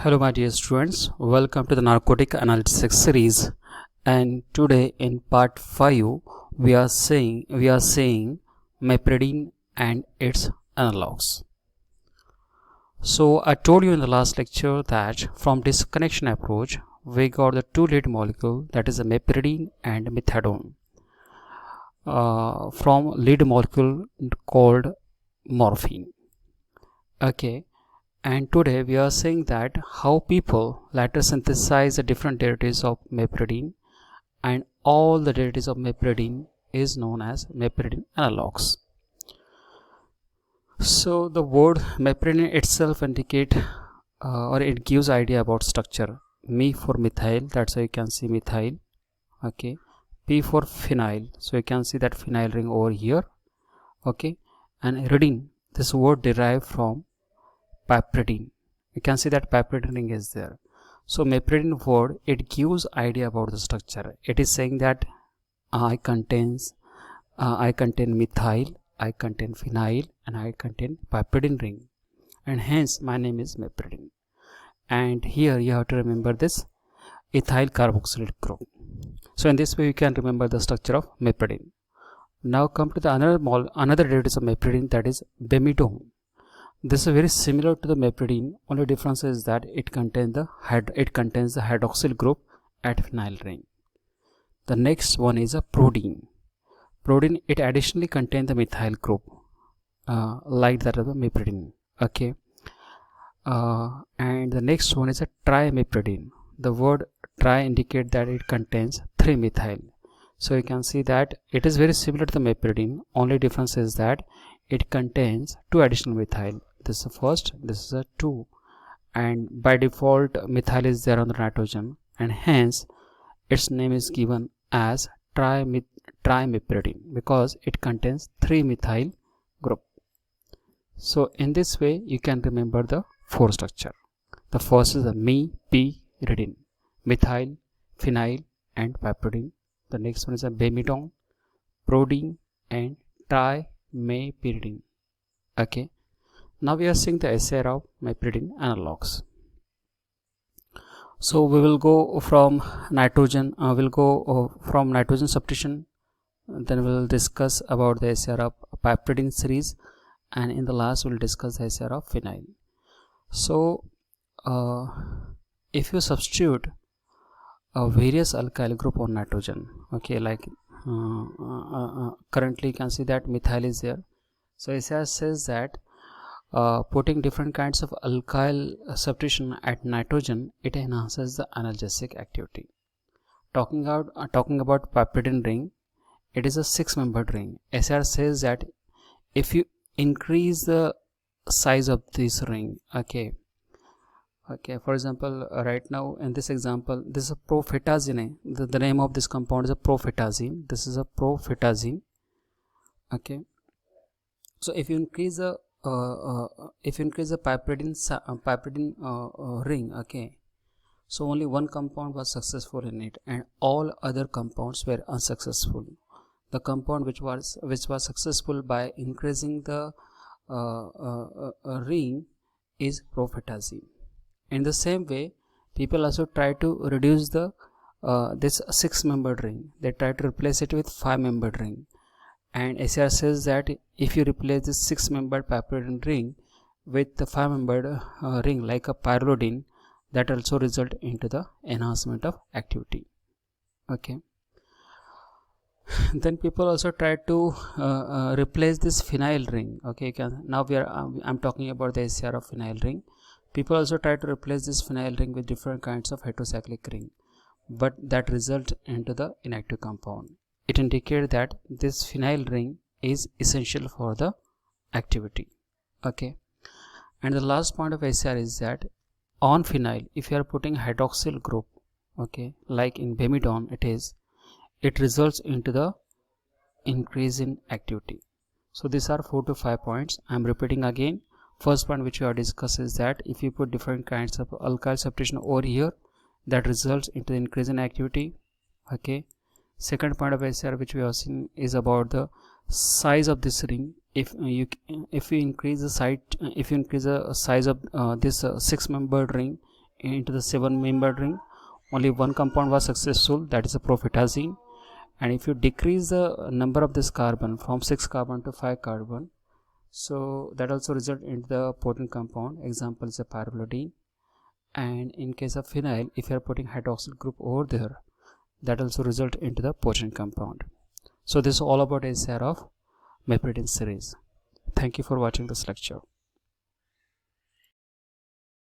Hello my dear students, welcome to the narcotic analytics series, and today in part 5 we are seeing mepridine and its analogs. So I told you in the last lecture that from disconnection approach we got the two lead molecule, that is the mepridine and methadone, from lead molecule called morphine. Okay. And today we are saying that how people later synthesize the different derivatives of mepridine, and all the derivatives of mepridine is known as mepridine analogs. So the word mepridine itself indicate or it gives idea about structure. Me for methyl, that's why you can see methyl. Okay. P for phenyl, so you can see that phenyl ring over here. Okay. And ridine, this word derived from piperidine. You can see that piperidine ring is there. So mepridine word, it gives idea about the structure. It is saying that I contain methyl, I contain phenyl, and I contain piperidine ring, and hence my name is mepridine. And here you have to remember this ethyl carboxylate group. So in this way you can remember the structure of mepridine. Now come to the another derivative of mepridine, that is bemidone. This is very similar to the mepridine, only difference is that it contains the hydroxyl group at phenyl ring. The next one is a prodine. Prodine, it additionally contains the methyl group like that of the mepridine. Okay. And the next one is a trimepridine. The word tri indicates that it contains 3-methyl. So you can see that it is very similar to the mepridine, only difference is that it contains 2 additional methyl. This is the first, this is a 2, and by default methyl is there on the nitrogen, and hence its name is given as trimepridine because it contains 3-methyl group. So in this way you can remember the 4 structure. The first is the me-p-ridine, methyl, phenyl, and piperidine. The next one is a bemidone, prodine, and trimepridine. Okay. Now we are seeing the SAR of mepridine analogs. So we will go from nitrogen. From nitrogen substitution. Then we will discuss about the SAR of piperidine series, and in the last we will discuss the SAR of phenyl. So if you substitute various alkyl group on nitrogen, okay, like currently you can see that methyl is there. So SAR says that putting different kinds of alkyl substitution at nitrogen, it enhances the analgesic activity. Talking about piperidine ring, it is a 6-membered ring. SR says that if you increase the size of this ring, okay, for example, right now in this example, this is a profetazine. The name of this compound is a profetazine. This is a profetazine. Okay, so if you increase the piperidine ring, okay, so only one compound was successful in it and all other compounds were unsuccessful. The compound which was successful by increasing the ring is profetazine. In the same way, people also try to reduce the this 6-membered ring. They try to replace it with 5-membered ring. And SAR says that if you replace this 6-membered piperidine ring with the 5-membered ring like a pyrrolidine, that also result into the enhancement of activity. Okay. Then people also try to replace this phenyl ring. Okay, now I'm talking about the SAR of phenyl ring. People also try to replace this phenyl ring with different kinds of heterocyclic ring, but that result into the inactive compound. It indicates that this phenyl ring is essential for the activity. Okay, and the last point of SAR is that on phenyl, if you are putting hydroxyl group, okay, like in bemidone, it results into the increase in activity. So these are 4 to 5 points. I am repeating again. First point which we have discussed is that if you put different kinds of alkyl substitution over here, that results into increase in activity. Okay. Second point of SAR which we have seen is about the size of this ring. If you increase the size of this 6-membered ring, into the 7-membered ring, only one compound was successful, that is a profitazine. And if you decrease the number of this carbon from 6 carbon to 5 carbon, so that also result in the potent compound. Example is a pyridine. And in case of phenyl, if you are putting hydroxyl group over there, that also result into the potent compound. So this is all about SR of meperidine series. Thank you for watching this lecture.